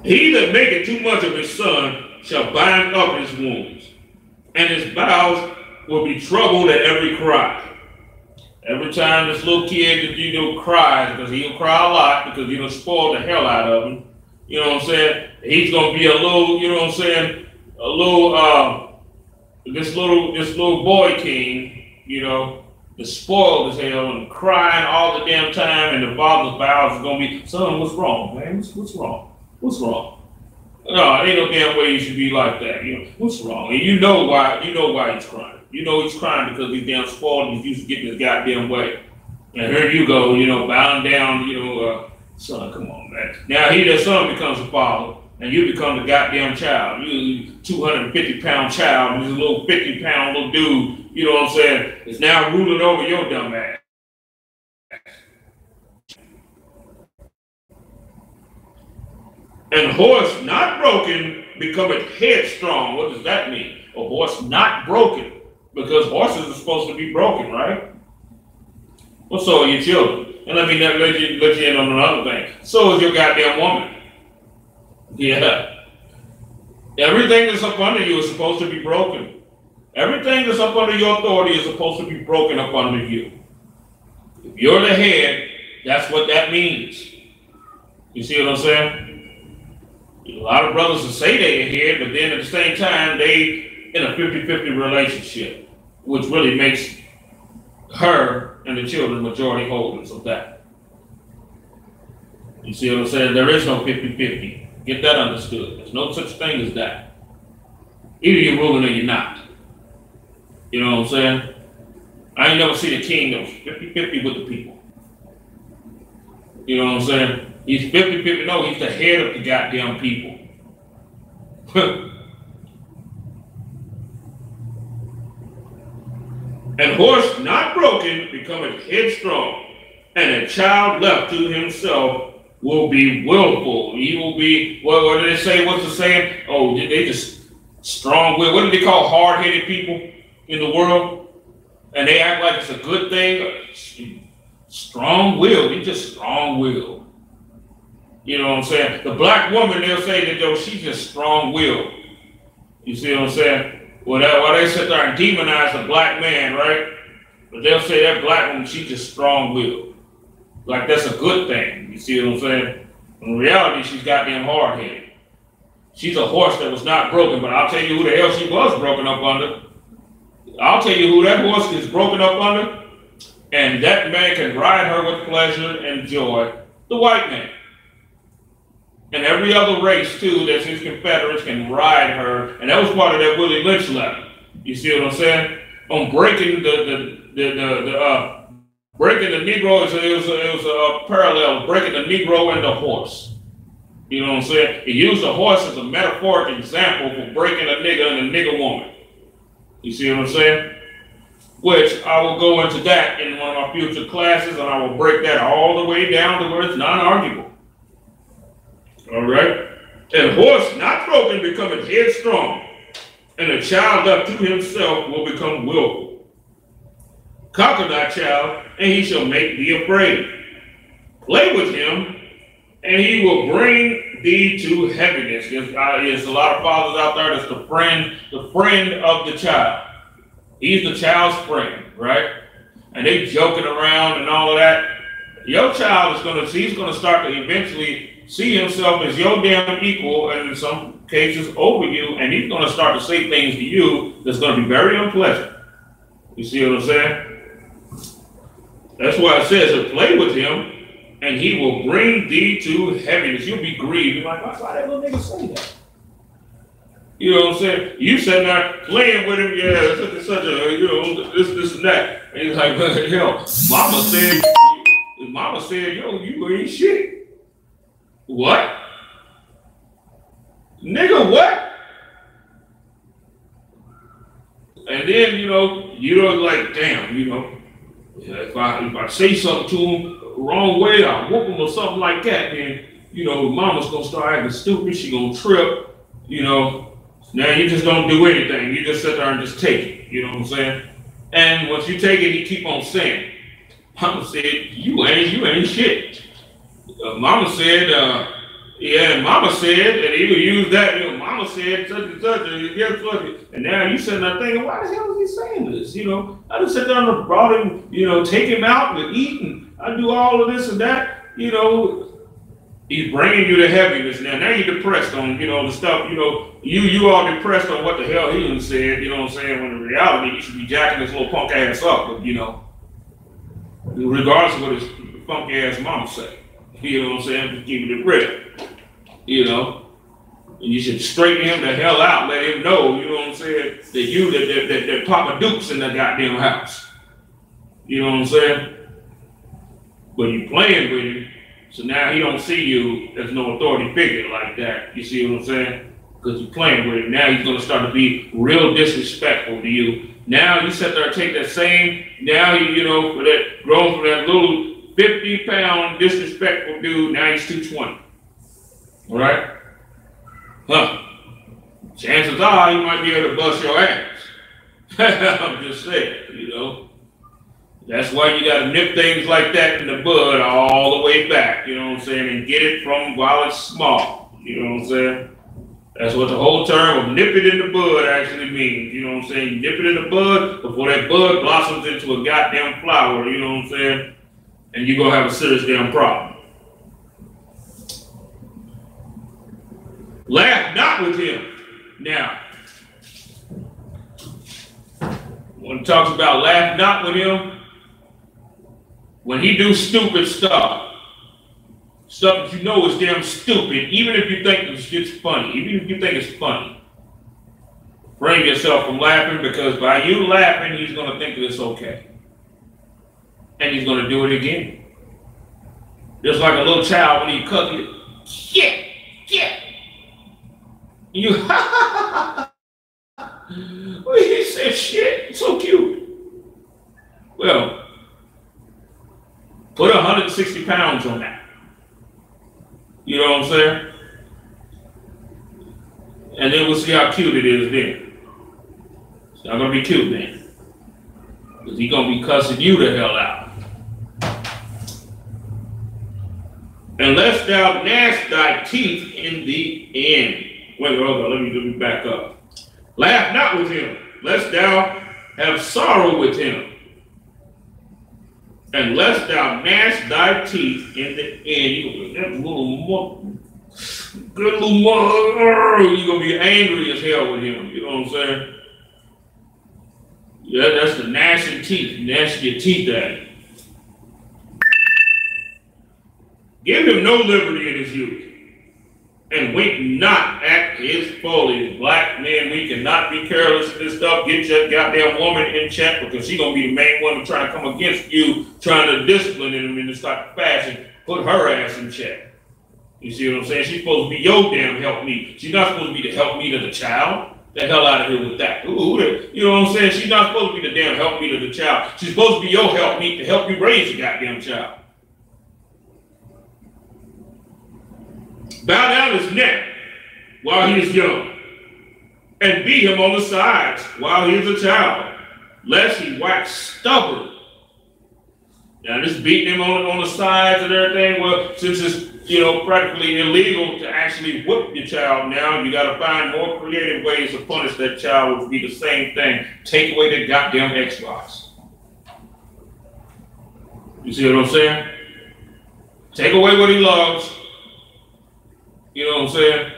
He that maketh too much of his son shall bind up his wounds, and his bowels will be troubled at every cry. Every time this little kid, cries, because he'll cry a lot because you done spoiled the hell out of him. You know what I'm saying? He's gonna be a little, you know what I'm saying? A little, this little boy king, is spoiled as hell and crying all the damn time, and the father's bowels is gonna be, son, what's wrong, man? What's wrong? What's wrong? No, ain't no damn way you should be like that. What's wrong? And you know why he's crying. You know he's crying because he's damn spoiled and he's used to getting his goddamn way. And here you go, bowing down, son, come on, man. Now that son becomes a father, and you become the goddamn child. You 250-pound child, and this little 50-pound little dude, you know what I'm saying, is now ruling over your dumb ass. And horse not broken becometh headstrong. What does that mean? A horse not broken. Because horses are supposed to be broken, right? Well, so are your children. And let you in on another thing. So is your goddamn woman. Yeah. Everything that's up under you is supposed to be broken. Everything that's up under your authority is supposed to be broken up under you. If you're the head, that's what that means. You see what I'm saying? A lot of brothers will say they're head, but then at the same time, they in a 50-50 relationship, which really makes her and the children majority holders of that. You see what I'm saying? There is no 50-50. Get that understood. There's no such thing as that. Either you're ruling or you're not. You know what I'm saying? I ain't never seen a king that was 50-50 with the people. You know what I'm saying? He's 50-50. No, he's the head of the goddamn people. And horse not broken becometh headstrong, and a child left to himself will be willful. He will be, what do they say? What's the saying? Oh, they just strong will. What do they call hard-headed people in the world? And they act like it's a good thing. Strong will. He's just strong will. You know what I'm saying? The black woman, they'll say that, yo, she's just strong will. You see what I'm saying? Well, why they sit there and demonize a black man, right? But they'll say that black woman, she's just strong will. Like that's a good thing. You see what I'm saying? In reality, she's goddamn hard-headed. She's a horse that was not broken, but I'll tell you who the hell she was broken up under. I'll tell you who that horse is broken up under, and that man can ride her with pleasure and joy. The white man. And every other race, too, that's his Confederates can ride her. And that was part of that Willie Lynch letter. You see what I'm saying? On breaking breaking the Negro, it was a parallel, breaking the Negro and the horse. You know what I'm saying? He used the horse as a metaphoric example for breaking a nigger and a nigger woman. You see what I'm saying? Which I will go into that in one of my future classes, and I will break that all the way down to where it's non-arguable. All right? And horse not broken becometh headstrong, and a child left to himself will become willful. Conquer thy child, and he shall make thee afraid. Play with him, and he will bring thee to heaviness. There's a lot of fathers out there that's the friend of the child. He's the child's friend, right? And they joking around and all of that. Your child he's gonna start to eventually see himself as your damn equal, and in some cases over you, and he's gonna start to say things to you that's gonna be very unpleasant. You see what I'm saying? That's why it says to play with him, and he will bring thee to heaviness. You'll be grieved. You're like, why that little nigga say that? You know what I'm saying? You sitting there playing with him, yeah, such a, this and that. And he's like, yo, mama said, yo, you ain't shit. What? Nigga, what? And then, you're like, damn, if I say something to him the wrong way, I whoop him or something like that, then, mama's gonna start acting stupid, she gonna trip, Now you just don't do anything. You just sit there and just take it. You know what I'm saying? And once you take it, he keep on saying, mama said, you ain't shit. Mama said, Yeah, and mama said, and he would use that, you know, mama said such and such, and guess what? And now you sitting there thinking, why the hell is he saying this? You know, I just sit down and brought him, you know, take him out and eat, and I do all of this and that, you know. He's bringing you the heaviness now. Now you're depressed on, you know, the stuff, you know, you all depressed on what the hell he done said, you know what I'm saying, when in reality you should be jacking this little punk ass up, but you know, regardless of what his funky ass mama say. You know what I'm saying? Just keeping it real. You know? And you should straighten him the hell out, let him know, you know what I'm saying, that Papa Duke's in the goddamn house. You know what I'm saying? But you playing with him. So now he don't see you as no authority figure like that. You see what I'm saying? Because you're playing with him. Now he's going to start to be real disrespectful to you. Now you sit there and take that same, now you know, for that, grown from that little 50-pound disrespectful dude, now he's 220. All right? Huh. Chances are he might be able to bust your ass. I'm just saying, you know. That's why you got to nip things like that in the bud all the way back, you know what I'm saying, and get it from while it's small, you know what I'm saying? That's what the whole term of nip it in the bud actually means, you know what I'm saying? You nip it in the bud before that bud blossoms into a goddamn flower, you know what I'm saying? And you're going to have a serious damn problem. Laugh not with him. Now, when it talks about laugh not with him, when he do stupid stuff that you know is damn stupid, even if you think it's funny, even if you think it's funny, bring yourself from laughing, because by you laughing, he's going to think that it's okay. And he's going to do it again. Just like a little child when he cuss you, shit. You, well, he said shit, so cute. Well, put 160 pounds on that. You know what I'm saying? And then we'll see how cute it is then. It's not going to be cute then. Because he's going to be cussing you the hell out. Unless thou gnash thy teeth in the end. Wait, hold on, let me back up. Laugh not with him, lest thou have sorrow with him. And lest thou gnash thy teeth in the end. That good little mother, you're going to be angry as hell with him. You know what I'm saying? Yeah, that's the gnashing teeth. Gnashing your teeth at him. Give him no liberty in his youth, and wink not at his follies. Black men, we cannot be careless of this stuff. Get your goddamn woman in check, because she's going to be the main one trying to come against you, trying to discipline him in this type of fashion. Put her ass in check. You see what I'm saying? She's supposed to be your damn helpmeet. She's not supposed to be the helpmeet of the child. The hell out of here with that. You know what I'm saying? She's not supposed to be the damn helpmeet of the child. She's supposed to be your helpmeet to help you raise the goddamn child. Bow down his neck while he is young, and beat him on the sides while he is a child, lest he wax stubborn. Now, this beating him on the sides and everything, well, since it's, you know, practically illegal to actually whoop your child now, you got to find more creative ways to punish that child, which would be the same thing. Take away the goddamn Xbox. You see what I'm saying? Take away what he loves. You know what I'm saying?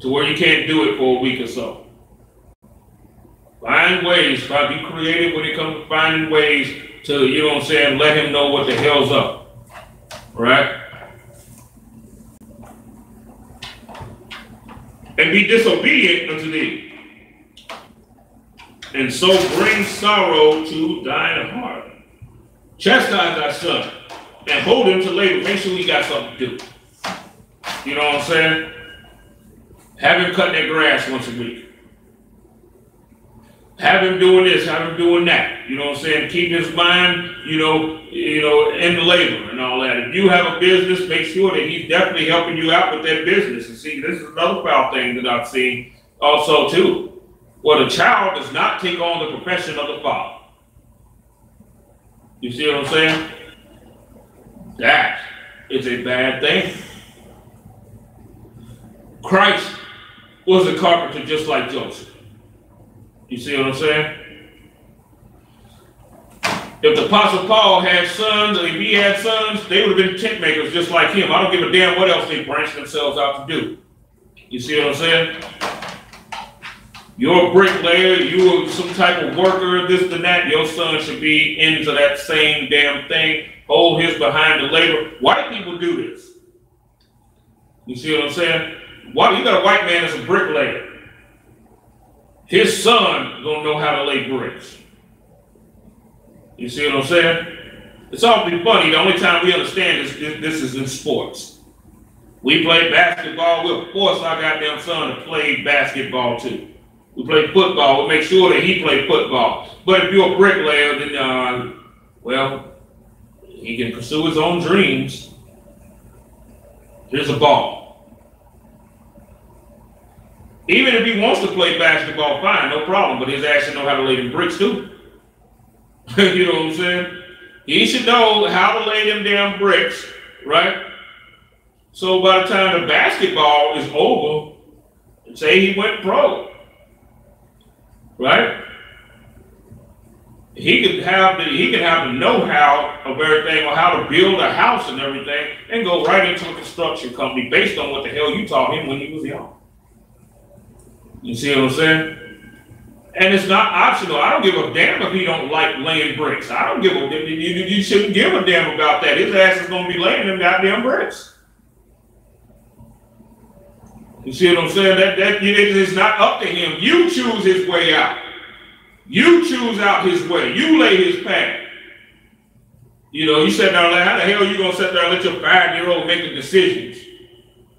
To where you can't do it for a week or so. Find ways, try to be creative when it comes to finding ways to, you know what I'm saying, let him know what the hell's up. Right? And be disobedient unto thee. And so bring sorrow to thine heart. Chastise thy son and hold him to labor. Make sure he got something to do. You know what I'm saying? Have him cut that grass once a week. Have him doing this, have him doing that. You know what I'm saying? Keep his mind, you know, in the labor and all that. If you have a business, make sure that he's definitely helping you out with that business. And see, this is another foul thing that I've seen also too. Well, the child does not take on the profession of the father. You see what I'm saying? That is a bad thing. Christ was a carpenter just like Joseph. You see what I'm saying? If the Apostle Paul had sons, or if he had sons, they would have been tent makers just like him. I don't give a damn what else they branched themselves out to do. You see what I'm saying? You're a bricklayer, you're some type of worker, this and that, your son should be into that same damn thing, hold his behind the labor. White people do this. You see what I'm saying? Why you got a white man that's a bricklayer? His son gonna know how to lay bricks. You see what I'm saying? It's awfully funny. The only time we understand this is in sports. We play basketball, we'll force our goddamn son to play basketball too. We play football, we'll make sure that he play football. But if you're a bricklayer, then, well, he can pursue his own dreams. Here's a ball. Even if he wants to play basketball, fine, no problem, but his ass should know how to lay them bricks too. You know what I'm saying? He should know how to lay them damn bricks, right? So by the time the basketball is over, say he went pro, right? He could have the know-how of everything, or how to build a house and everything, and go right into a construction company based on what the hell you taught him when he was young. You see what I'm saying? And it's not optional. I don't give a damn if he don't like laying bricks. I don't give a damn. You shouldn't give a damn about that. His ass is going to be laying them goddamn bricks. You see what I'm saying? That it is not up to him. You choose his way out. You choose out his way. You lay his path. You know, you sit down there, how the hell are you going to sit there and let your 5-year-old make the decisions?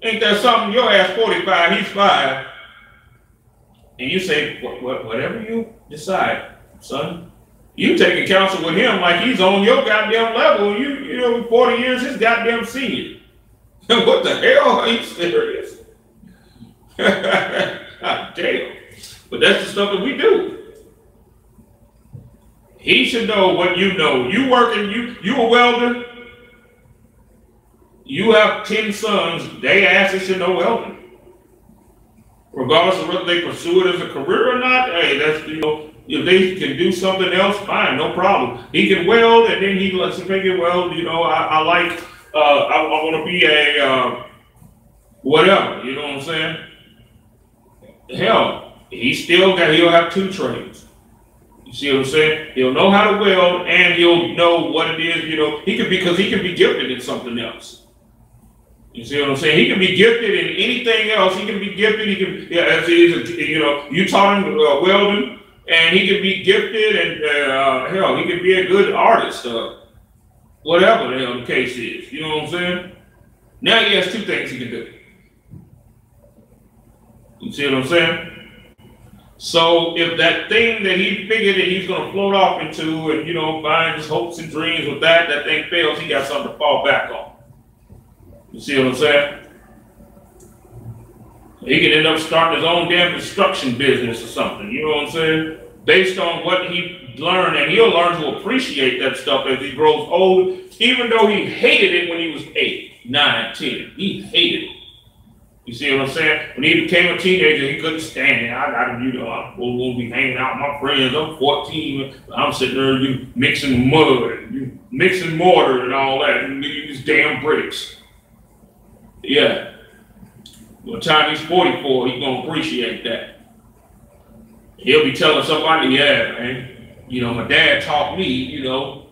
Ain't that something? Your ass 45, he's 5. And you say, whatever you decide, son. You taking counsel with him like he's on your goddamn level. You know, 40 years, his goddamn senior. What the hell? Are you serious? God damn. But that's the stuff that we do. He should know what you know. You working, you a welder. You have 10 sons, they asses should know welding. Regardless of whether they pursue it as a career or not, hey, that's, you know, if they can do something else, fine, no problem. He can weld, and then he lets him make it weld. You know, I want to be a whatever. You know what I'm saying? Hell, he'll have 2 trades. You see what I'm saying? He'll know how to weld, and he'll know what it is. You know, he can be gifted in something else. You see what I'm saying? He can be gifted in anything else. He can be gifted. He can, yeah, as you know, you taught him welding, and he can be gifted, and hell, he can be a good artist, whatever the hell the case is. You know what I'm saying? Now he has 2 things he can do. You see what I'm saying? So if that thing that he figured that he's going to float off into, and you know, find his hopes and dreams with that thing fails, he got something to fall back on. You see what I'm saying? He could end up starting his own damn construction business or something, you know what I'm saying? Based on what he learned, and he'll learn to appreciate that stuff as he grows old, even though he hated it when he was 8, 9, 10. He hated it. You see what I'm saying? When he became a teenager, he couldn't stand it. I won't be hanging out with my friends. I'm 14. I'm sitting there, you mixing mud, and you mixing mortar and all that, and these damn bricks. Yeah. By the time he's 44, he's going to appreciate that. He'll be telling somebody, yeah, man, you know, my dad taught me, you know,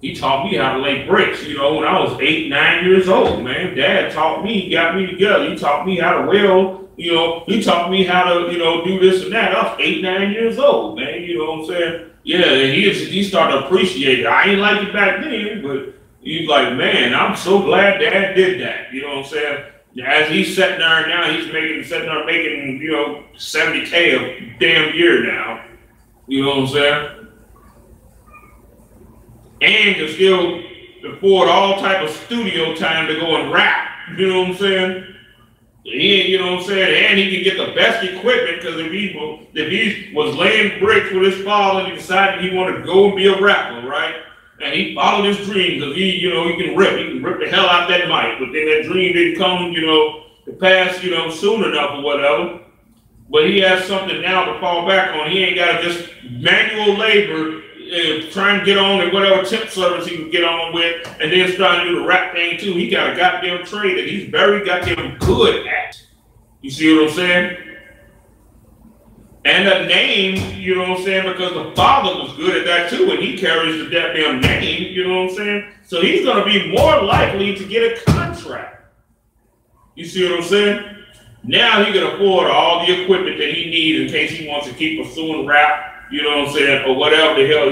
he taught me how to lay bricks, you know, when I was 8, 9 years old, man. Dad taught me, got me together. He taught me how to weld, you know, he taught me how to, you know, do this and that. I was 8, 9 years old, man, you know what I'm saying? Yeah, he started to appreciate it. I ain't like it back then, but he's like, man, I'm so glad Dad did that. You know what I'm saying? As he's sitting there now, he's making, you know, 70K a damn year now. You know what I'm saying? And can still afford all type of studio time to go and rap. You know what I'm saying? You know what I'm saying? And he can get the best equipment, because if he was laying bricks with his father and he decided he wanted to go and be a rapper, right? And he followed his dream, because he can rip the hell out that mic. But then that dream didn't come, you know, to pass, soon enough or whatever. But he has something now to fall back on. He ain't got to just manual labor, try and get on at whatever temp service he can get on with, and then trying to do the rap thing too. He got a goddamn trade that he's very goddamn good at. You see what I'm saying? And a name, you know what I'm saying, because the father was good at that too, and he carries the goddamn name, you know what I'm saying? So he's going to be more likely to get a contract. You see what I'm saying? Now he can afford all the equipment that he needs in case he wants to keep pursuing rap, you know what I'm saying, or whatever the hell he